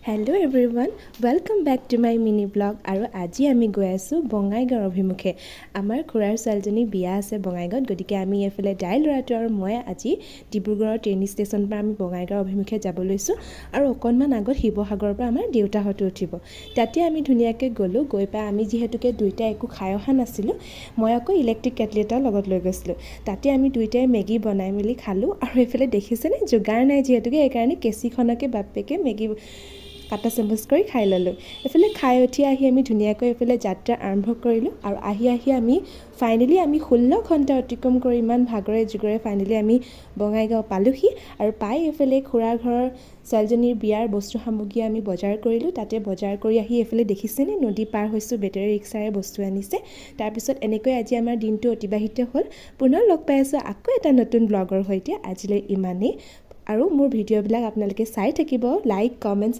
Hello everyone, welcome back to my mini vlog আৰু আজি আমি গৈ আছো বঙাইগাঁও অভিমুখে আমাৰ খুৰাৰ ছোৱালীজনী বিয়া আছে বঙাইগাঁৱত গতিকে আমি এফালে ডাই লৰাটো আৰু মই আজি ডিব্ৰুগড়ৰ ট্ৰেইন ষ্টেচন পৰা আমি বঙাইগাঁও অভিমুখে যাব লৈছো আৰু অকনমান আগত শিৱসাগৰৰ পৰা আমাৰ দেউতাহঁতে উঠিব তাতে আমি ধুনীয়াকৈ গলো গৈ পাই আমি যিহেতুকে দুইটা একো খাই অহা নাছিলো মই আকৌ ইলেক্ট্ৰিক কেটলি এটা লগত লৈ গৈছিলো তাতে আমি দুইটাই মেগী বনাই মেলি খালো আৰু এফালে দেখিছেনে যোগাৰ নাই যিহেতুকে এই কাৰণে কেচিখনকে বাপেকে মেগী কাটা চামুচ কৰি খাই ললোঁ এফালে খাই উঠি আহি আমি ধুনীয়াকৈ এফালে যাত্ৰা আৰম্ভ কৰিলোঁ আৰু আহি আমি ফাইনেলি আমি 16 ঘণ্টা অতিক্ৰম কৰি ইমান ভাগৰে জুগৰে ফাইনেলি আমি বঙাইগাঁও পালোহি আৰু পাই এফালে খুৰাৰ ঘৰৰ ছোৱালীজনীৰ বিয়াৰ বস্তু সামগ্ৰী আমি বজাৰ কৰিলোঁ তাতে বজাৰ কৰি আহি এফালে দেখিছেনে নদী পাৰ হৈছোঁ বেটেৰী ৰিক্সাৰে বস্তু আনিছে তাৰপিছত এনেকৈ আজি আমাৰ দিনটো অতিবাহিত হ'ল পুনৰ লগ পাই আছোঁ আকৌ এটা নতুন ব্লগৰ সৈতে আজিলৈ ইমানেই আৰু মোৰ ভিডিঅ'বিলাক আপোনালোকে চাই থাকিব লাইক কমেণ্ট